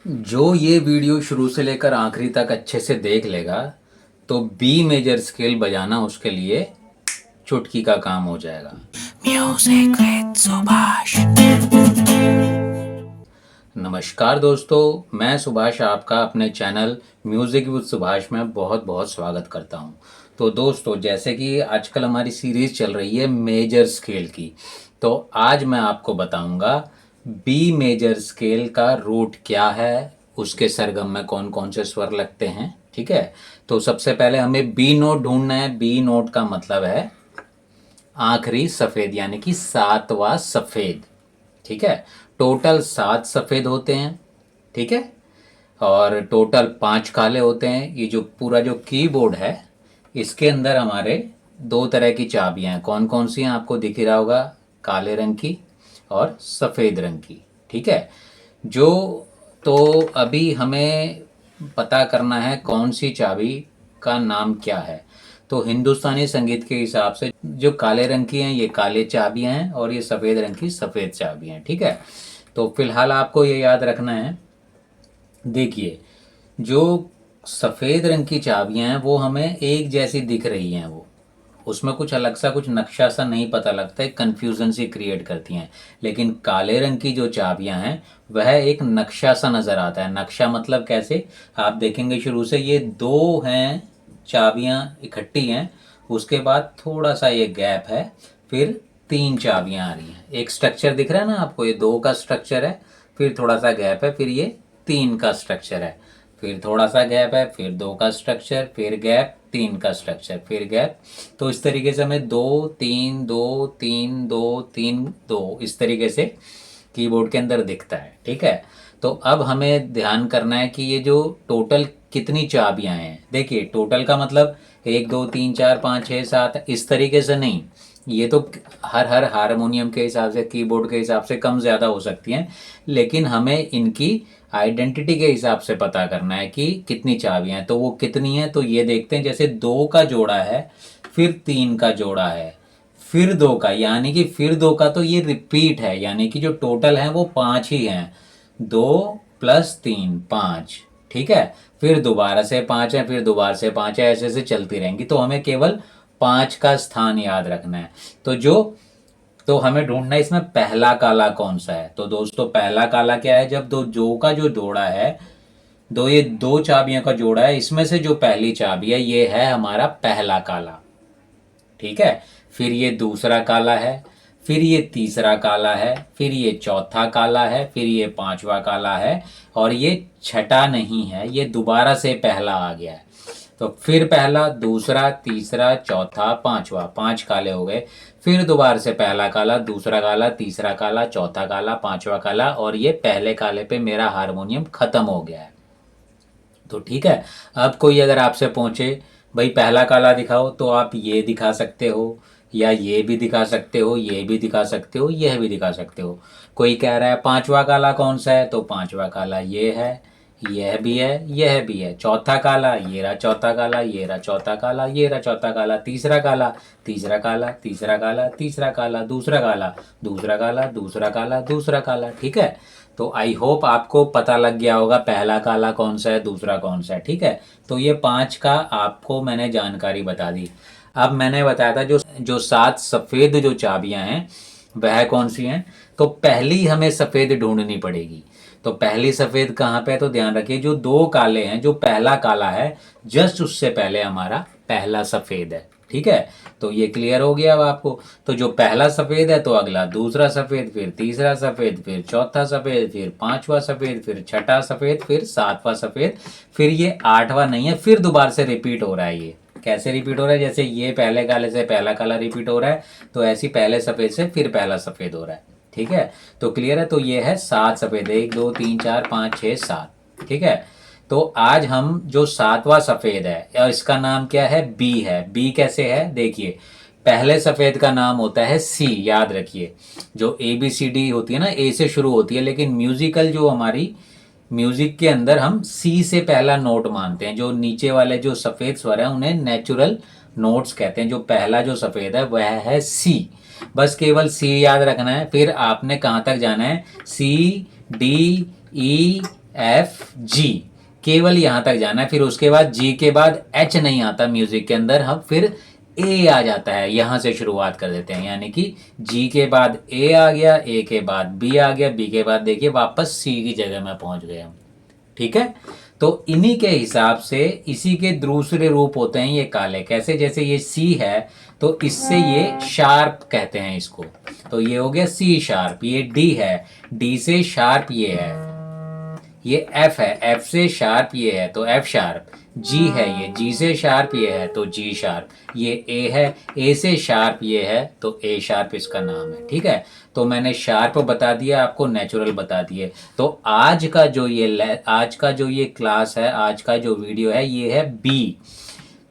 जो ये वीडियो शुरू से लेकर आखिरी तक अच्छे से देख लेगा तो बी मेजर स्केल बजाना उसके लिए चुटकी का काम हो जाएगा। Music with Subhash. नमस्कार दोस्तों, मैं सुभाष आपका अपने चैनल म्यूजिक विद सुभाष में बहुत बहुत स्वागत करता हूं। तो दोस्तों, जैसे कि आजकल हमारी सीरीज चल रही है मेजर स्केल की, तो आज मैं आपको बताऊंगा बी मेजर स्केल का रूट क्या है, उसके सरगम में कौन कौन से स्वर लगते हैं। ठीक है, तो सबसे पहले हमें बी नोट ढूंढना है। बी नोट का मतलब है आखिरी सफेद, यानी कि सातवां सफेद। ठीक है, टोटल 7 सफेद होते हैं। ठीक है, और टोटल 5 काले होते हैं। ये जो पूरा जो कीबोर्ड है, इसके अंदर हमारे दो तरह की चाबियां हैं। कौन कौन सी हैं आपको दिख ही रहा होगा, काले रंग की और सफ़ेद रंग की। ठीक है, जो तो अभी हमें पता करना है कौन सी चाबी का नाम क्या है। तो हिंदुस्तानी संगीत के हिसाब से जो काले रंग की हैं ये काले चाबियां हैं और ये सफ़ेद रंग की सफ़ेद चाबियां हैं। ठीक है, तो फिलहाल आपको ये याद रखना है। देखिए, जो सफ़ेद रंग की चाबियां हैं वो हमें एक जैसी दिख रही हैं, वो उसमें कुछ अलग सा कुछ नक्शा सा नहीं पता लगता है, कन्फ्यूज़न सी क्रिएट करती हैं। लेकिन काले रंग की जो चाबियां हैं वह एक नक्शा सा नज़र आता है। नक्शा मतलब कैसे, आप देखेंगे शुरू से ये दो हैं चाबियां इकट्ठी हैं, उसके बाद थोड़ा सा ये गैप है, फिर 3 चाबियां आ रही हैं। एक स्ट्रक्चर दिख रहा है ना आपको, ये 2 का स्ट्रक्चर है, फिर थोड़ा सा गैप है, फिर ये 3 का स्ट्रक्चर है, फिर थोड़ा सा गैप है, फिर 2 का स्ट्रक्चर, फिर गैप, 3 का स्ट्रक्चर, फिर गैप। तो इस तरीके से हमें 2 3 2 3 2 3 2 इस तरीके से कीबोर्ड के अंदर दिखता है। ठीक है, तो अब हमें ध्यान करना है कि ये जो टोटल कितनी चाबियां हैं। देखिए, टोटल का मतलब 1 2 3 4 5 6 7 इस तरीके से नहीं। ये तो हर हर हारमोनियम के हिसाब से, कीबोर्ड के हिसाब से कम ज़्यादा हो सकती हैं, लेकिन हमें इनकी आइडेंटिटी के हिसाब से पता करना है कि कितनी चाबियां हैं। तो वो कितनी हैं, तो ये देखते हैं। जैसे 2 का जोड़ा है, फिर 3 का जोड़ा है, फिर 2 का, यानी कि फिर 2 का तो ये रिपीट है, यानी कि जो टोटल है वो 5 ही हैं। 2 + 3 5। ठीक है, फिर दोबारा से 5 है, फिर दोबारा से 5 है, ऐसे ऐसे चलती रहेंगी। तो हमें केवल 5 का स्थान याद रखना है। तो हमें ढूंढना है इसमें पहला काला कौन सा है। तो दोस्तों, पहला काला क्या है, जब दो जो का जो जोड़ा है, ये 2 चाबियों का जोड़ा है, इसमें से जो पहली चाबी है ये है हमारा पहला काला। ठीक है, फिर ये दूसरा काला है, फिर ये तीसरा काला है, फिर ये चौथा काला है, फिर ये पांचवा काला है, और ये छठा नहीं है, ये दोबारा से पहला आ गया है। तो फिर पहला, दूसरा, तीसरा, चौथा, पांचवा, 5 काले हो गए। फिर दोबारा से पहला काला, दूसरा काला, तीसरा काला, चौथा काला, पांचवा काला, और ये पहले काले पे मेरा हारमोनियम खत्म हो गया है। तो ठीक है, अब कोई अगर आपसे पूछे भाई पहला काला दिखाओ, तो आप ये दिखा सकते हो, या ये भी दिखा सकते हो, ये भी दिखा सकते हो, यह भी दिखा सकते हो। कोई कह रहा है पांचवा काला कौन सा है, तो पांचवा काला ये है, यह भी है, यह भी है। चौथा काला, ये रहा चौथा काला, ये रहा चौथा काला, ये रहा चौथा काला। तीसरा काला, तीसरा काला, तीसरा काला, तीसरा काला, दूसरा काला, दूसरा काला, दूसरा काला, दूसरा काला। ठीक है, तो आई होप आपको पता लग गया होगा पहला काला कौन सा है, दूसरा कौन सा है। ठीक है, तो ये 5 का आपको मैंने जानकारी बता दी। अब मैंने बताया था जो जो 7 सफ़ेद जो चाबियां हैं वह कौन सी हैं। तो पहली हमें सफ़ेद ढूंढनी पड़ेगी। तो पहली सफ़ेद कहाँ पे है, तो ध्यान रखिए, जो 2 काले हैं, जो पहला काला है जस्ट उससे पहले हमारा पहला सफ़ेद है। ठीक है, तो ये क्लियर हो गया अब आपको। तो जो पहला सफ़ेद है तो अगला दूसरा सफ़ेद, फिर तीसरा सफ़ेद, फिर चौथा सफ़ेद, फिर पांचवा सफ़ेद, फिर छठा सफ़ेद, फिर सातवां सफ़ेद, फिर ये आठवां नहीं है, फिर दोबारा से रिपीट हो रहा है। ये कैसे रिपीट हो रहा है, जैसे ये पहले काले से पहला काला रिपीट हो रहा है, तो ऐसी पहले सफ़ेद से फिर पहला सफ़ेद हो रहा है। ठीक है, तो क्लियर है। तो ये है 7 सफ़ेद, 1 2 3 4 5 6 7। ठीक है, तो आज हम जो सातवां सफ़ेद है, और इसका नाम क्या है, बी है। बी कैसे है, देखिए, पहले सफ़ेद का नाम होता है सी, याद रखिए। जो ए बी सी डी होती है ना, ए से शुरू होती है, लेकिन म्यूजिकल जो हमारी म्यूजिक के अंदर हम सी से पहला नोट मानते हैं। जो नीचे वाले जो सफ़ेद स्वर हैं उन्हें नेचुरल नोट्स कहते हैं। जो पहला जो सफ़ेद है वह है सी। बस केवल सी याद रखना है, फिर आपने कहाँ तक जाना है, C D E F G, केवल यहाँ तक जाना है। फिर उसके बाद जी के बाद एच नहीं आता म्यूजिक के अंदर, हम फिर ए आ जाता है, यहाँ से शुरुआत कर देते हैं। यानी कि जी के बाद ए आ गया, ए के बाद बी आ गया, बी के बाद देखिए वापस सी की जगह में पहुंच गए हम। ठीक है, तो इन्हीं के हिसाब से इसी के दूसरे रूप होते हैं ये काले। कैसे? जैसे ये सी है तो इससे ये शार्प कहते हैं इसको, तो ये हो गया सी शार्प। ये डी है, डी से शार्प ये है। ये एफ है, एफ से शार्प ये है तो एफ शार्प। जी है, ये जी से शार्प ये है तो जी शार्प। ये ए है, ए से शार्प ये है तो ए शार्प इसका नाम है। ठीक है, तो मैंने शार्प बता दिया, आपको नेचुरल बता दिए। तो आज का जो ये क्लास है, आज का जो वीडियो है, ये है बी।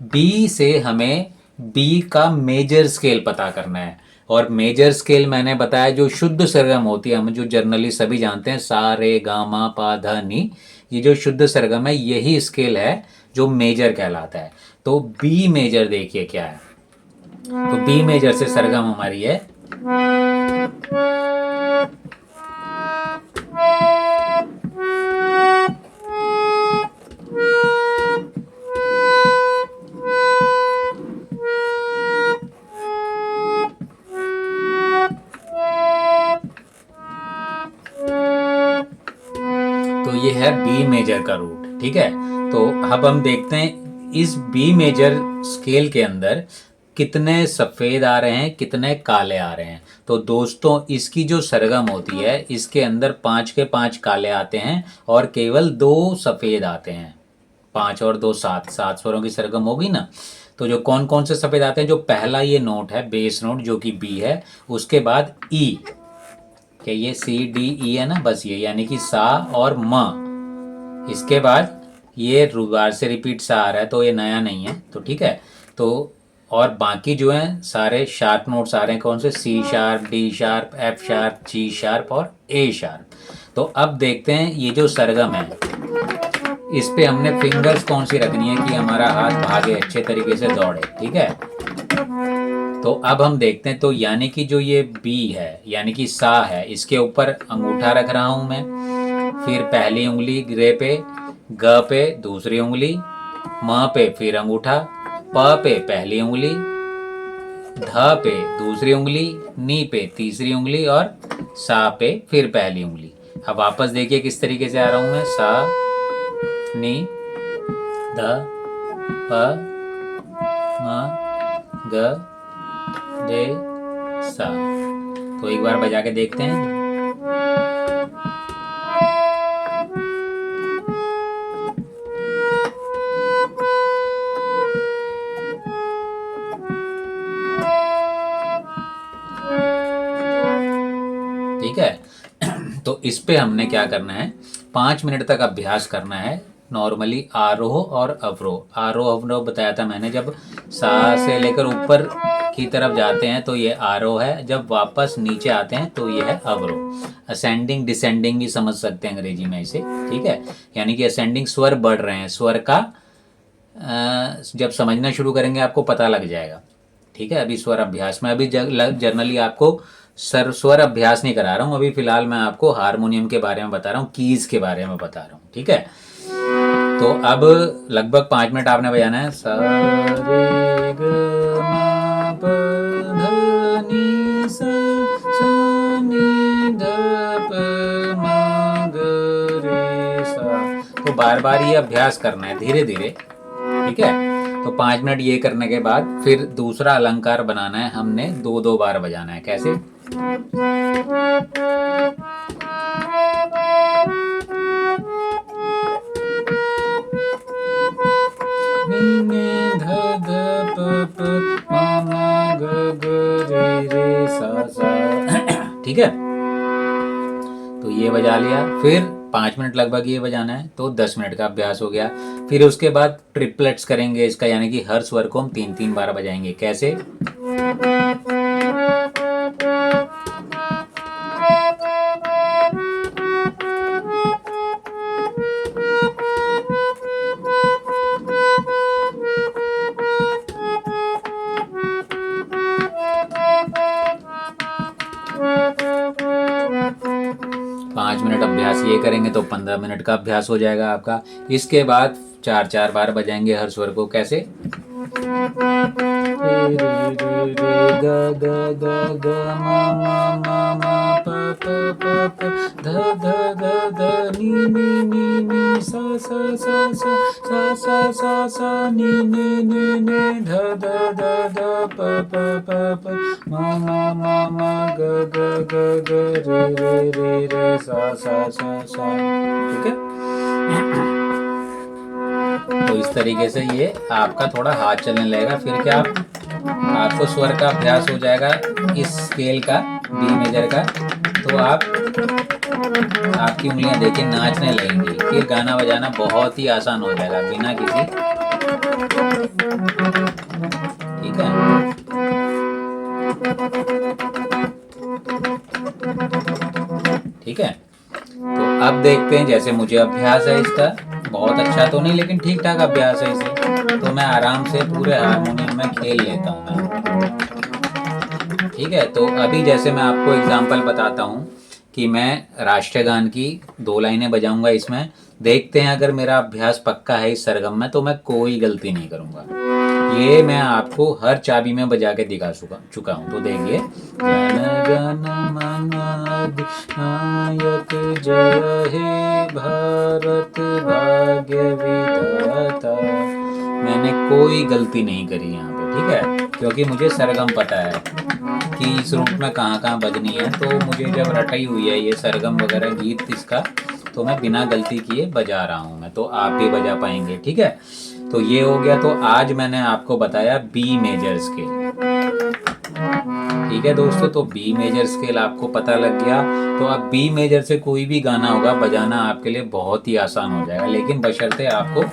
बी से हमें बी का मेजर स्केल पता करना है। और मेजर स्केल मैंने बताया जो शुद्ध सरगम होती है, हम जो जनरली सभी जानते हैं, सा रे गा मा पा धा नी, ये जो शुद्ध सरगम है यही स्केल है जो मेजर कहलाता है। तो बी मेजर देखिए क्या है। तो बी मेजर से सरगम हमारी है तो ये है बी मेजर का रूट। ठीक है, तो अब हम देखते हैं इस बी मेजर स्केल के अंदर कितने सफ़ेद आ रहे हैं, कितने काले आ रहे हैं। तो दोस्तों इसकी जो सरगम होती है इसके अंदर 5 के 5 काले आते हैं और केवल 2 सफ़ेद आते हैं। 5 और 2 7, 7 स्वरों की सरगम होगी ना। तो जो कौन कौन से सफ़ेद आते हैं, जो पहला ये नोट है बेस नोट जो कि बी है, उसके बाद ई, क्या ये सी डी ई है ना, बस ये, यानी कि सा और म। इसके बाद ये रुबार से रिपीट सा आ रहा है तो ये नया नहीं है, तो ठीक है। तो और बाकी जो हैं सारे शार्प नोट्स आ रहे हैं, कौन से? C sharp, D sharp, F sharp, G sharp और ए शार्प। तो अब देखते हैं ये जो सरगम है इस पे हमने फिंगर्स कौन सी रखनी है कि हमारा हाथ भागे, अच्छे तरीके से दौड़े। ठीक है, तो अब हम देखते हैं। तो यानी कि जो ये बी है यानी कि सा है, इसके ऊपर अंगूठा रख रहा हूं मैं, फिर पहली उंगली रे पे, ग पे दूसरी उंगली, म पे फिर अंगूठा, प पे पहली उंगली, ध पे दूसरी उंगली, नी पे तीसरी उंगली और सा पे फिर पहली उंगली। अब वापस देखिए किस तरीके से आ रहा हूं मैं। सा, नी, ध, प, म, ग, रे, सा। तो एक बार बजा के देखते हैं। ठीक है, तो इस पे हमने क्या करना है, 5 मिनट तक अभ्यास करना है। नॉर्मली आरोह और अवरोह, आरोह अवरोह बताया था मैंने। जब सा से लेकर ऊपर की तरफ जाते हैं तो ये आरोह है, जब वापस नीचे आते हैं तो ये है अवरोह। असेंडिंग डिसेंडिंग भी समझ सकते हैं अंग्रेजी में इसे। ठीक है, यानी कि असेंडिंग स्वर बढ़ रहे हैं, स्वर का जब समझना शुरू करेंगे आपको पता लग जाएगा। ठीक है, अभी स्वर अभ्यास में, अभी जनरली आपको स्वर अभ्यास नहीं करा रहा हूँ, अभी फिलहाल मैं आपको हारमोनियम के बारे में बता रहा हूँ, कीज के बारे में बता रहा हूँ। ठीक है, तो अब लगभग 5 मिनट आपने बजाना है। सा रे ग मा प ध नी सा, सा नी ध प म ग रे सा। तो बार बार ये अभ्यास करना है धीरे धीरे। ठीक है, तो 5 मिनट ये करने के बाद फिर दूसरा अलंकार बनाना है, हमने 2-2 बार बजाना है। कैसे? ठीक है, तो ये बजा लिया, फिर 5 मिनट लगभग ये बजाना है, तो 10 मिनट का अभ्यास हो गया। फिर उसके बाद ट्रिपलेट्स करेंगे इसका, यानी कि हर स्वर को हम 3-3 बार बजाएंगे। कैसे? 5 मिनट अभ्यास ये करेंगे तो 15 15 मिनट का अभ्यास हो जाएगा आपका। इसके बाद 4-4 बार बजाएंगे हर स्वर को। कैसे? रे रे रे रे ग ग ग ग म प प प प ध ध ध ध नी नी नी नी सा सा सा सा सा सा सा सा नी नी नी नी ध ध ध ध प प प प म ग ग ग ग रे रे रे रे सा सा सा सा। ठीक है। तो इस तरीके से ये आपका थोड़ा हाथ चलने लगेगा। फिर क्या आपको स्वर का अभ्यास हो जाएगा इस स्केल का, बी मेजर का। तो आपकी उंगलियां देखिए नाचने लगेंगी। फिर गाना बजाना बहुत ही आसान हो जाएगा बिना किसी। ठीक है। ठीक है। तो अब देखते हैं, जैसे मुझे अभ्यास है इसका, बहुत अच्छा तो नहीं लेकिन ठीक ठाक अभ्यास है इसे, तो मैं आराम से पूरे हारमोनियम में खेल लेता हूँ मैं। ठीक है। तो अभी जैसे मैं आपको एग्जांपल बताता हूँ कि मैं राष्ट्रीय गान की 2 लाइनें बजाऊंगा इसमें। देखते हैं अगर मेरा अभ्यास पक्का है इस सरगम में तो मैं कोई गलती नहीं करूँगा। ये मैं आपको हर चाबी में बजा के दिखा चुका हूँ। तो देखिए, जन गण मन अधिनायक जय हे भारत भाग्य विधाता। मैंने कोई गलती नहीं करी यहाँ पे। ठीक है। क्योंकि मुझे सरगम पता है कि इस रूप में कहाँ कहाँ बजनी है। तो मुझे जब रटाई हुई है ये सरगम वगैरह गीत इसका, तो मैं बिना गलती किए बजा रहा हूँ मैं। तो आप भी बजा पाएंगे। ठीक है। तो ये हो गया। तो आज मैंने आपको बताया बी मेजर स्केल। ठीक है दोस्तों। तो बी मेजर स्केल आपको पता लग गया। तो अब बी मेजर से कोई भी गाना होगा बजाना आपके लिए बहुत ही आसान हो जाएगा, लेकिन बशर्ते आपको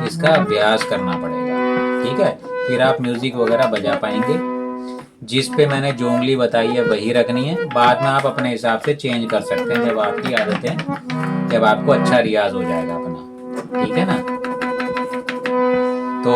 इसका अभ्यास करना पड़ेगा। ठीक है। फिर आप म्यूजिक वगैरह बजा पाएंगे। जिस पे मैंने जो उंगली बताई है वही रखनी है। बाद में आप अपने हिसाब से चेंज कर सकते हैं जब आपकी आदतें, जब आपको अच्छा रियाज हो जाएगा अपना। ठीक है ना। तो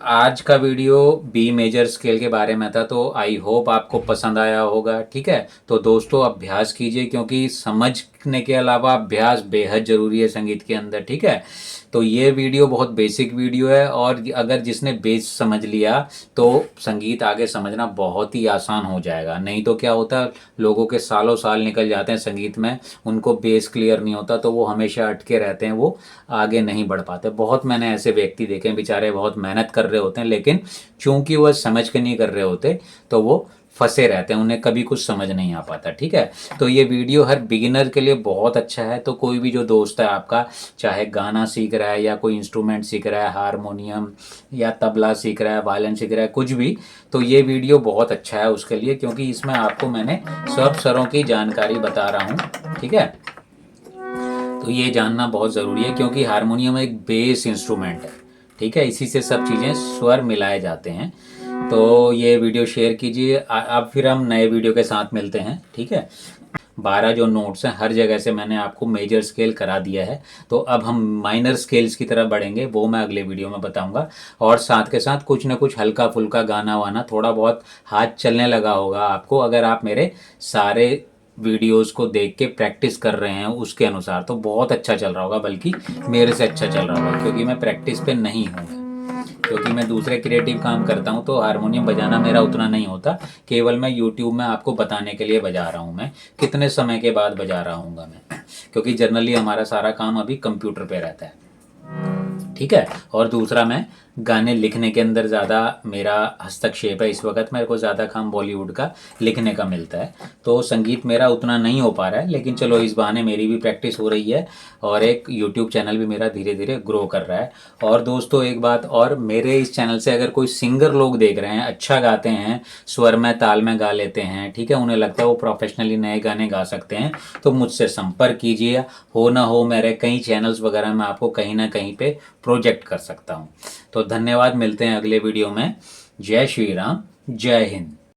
आज का वीडियो बी मेजर स्केल के बारे में था। तो आई होप आपको पसंद आया होगा। ठीक है। तो दोस्तों अभ्यास कीजिए, क्योंकि समझने के अलावा अभ्यास बेहद ज़रूरी है संगीत के अंदर। ठीक है। तो ये वीडियो बहुत बेसिक वीडियो है, और अगर जिसने बेस समझ लिया तो संगीत आगे समझना बहुत ही आसान हो जाएगा। नहीं तो क्या होता है, लोगों के सालों साल निकल जाते हैं संगीत में, उनको बेस क्लियर नहीं होता तो वो हमेशा अटके रहते हैं, वो आगे नहीं बढ़ पाते। बहुत मैंने ऐसे व्यक्ति देखे हैं, बेचारे बहुत मेहनत कर रहे होते हैं, लेकिन चूंकि वह समझ के नहीं कर रहे होते तो वो फंसे रहते हैं, उन्हें कभी कुछ समझ नहीं आ पाता। ठीक है। तो ये वीडियो हर बिगिनर के लिए बहुत अच्छा है। तो कोई भी जो दोस्त है आपका, चाहे गाना सीख रहा है या कोई इंस्ट्रूमेंट सीख रहा है, हारमोनियम या तबला सीख रहा है, वायलिन सीख रहा है, कुछ भी, तो ये वीडियो बहुत अच्छा है उसके लिए, क्योंकि इसमें आपको मैंने सब स्वरों की जानकारी बता रहा हूँ। ठीक है। तो ये जानना बहुत ज़रूरी है, क्योंकि हारमोनियम एक बेस इंस्ट्रूमेंट है। ठीक है। इसी से सब चीज़ें स्वर मिलाए जाते हैं। तो ये वीडियो शेयर कीजिए। अब फिर हम नए वीडियो के साथ मिलते हैं। ठीक है। 12 जो नोट्स हैं हर जगह से मैंने आपको मेजर स्केल करा दिया है। तो अब हम माइनर स्केल्स की तरफ बढ़ेंगे, वो मैं अगले वीडियो में बताऊंगा। और साथ के साथ कुछ ना कुछ हल्का फुल्का गाना वाना, थोड़ा बहुत हाथ चलने लगा होगा आपको, अगर आप मेरे सारे वीडियोस को देख के प्रैक्टिस कर रहे हैं उसके अनुसार, तो बहुत अच्छा चल रहा होगा, बल्कि मेरे से अच्छा चल रहा होगा, क्योंकि मैं प्रैक्टिस पे नहीं हूँ। क्योंकि मैं दूसरे क्रिएटिव काम करता हूँ तो हारमोनियम बजाना मेरा उतना नहीं होता। केवल मैं यूट्यूब में आपको बताने के लिए बजा रहा हूँ मैं कितने समय के बाद बजा रहा हूँ मैं, क्योंकि जनरली हमारा सारा काम अभी कंप्यूटर पे रहता है। ठीक है। और दूसरा, मैं गाने लिखने के अंदर ज़्यादा मेरा हस्तक्षेप है। इस वक्त मेरे को ज़्यादा काम बॉलीवुड का लिखने का मिलता है, तो संगीत मेरा उतना नहीं हो पा रहा है। लेकिन चलो, इस बहाने मेरी भी प्रैक्टिस हो रही है, और एक यूट्यूब चैनल भी मेरा धीरे धीरे ग्रो कर रहा है। और दोस्तों एक बात और, मेरे इस चैनल से अगर कोई सिंगर लोग देख रहे हैं, अच्छा गाते हैं, स्वर में ताल में गा लेते हैं, ठीक है, उन्हें लगता है वो प्रोफेशनली नए गाने गा सकते हैं, तो मुझसे संपर्क कीजिए। हो ना हो, मेरे कई चैनल्स वगैरह में आपको कहीं ना कहीं पे प्रोजेक्ट कर सकता हूँ। तो धन्यवाद। मिलते हैं अगले वीडियो में। जय श्री राम, जय हिंद।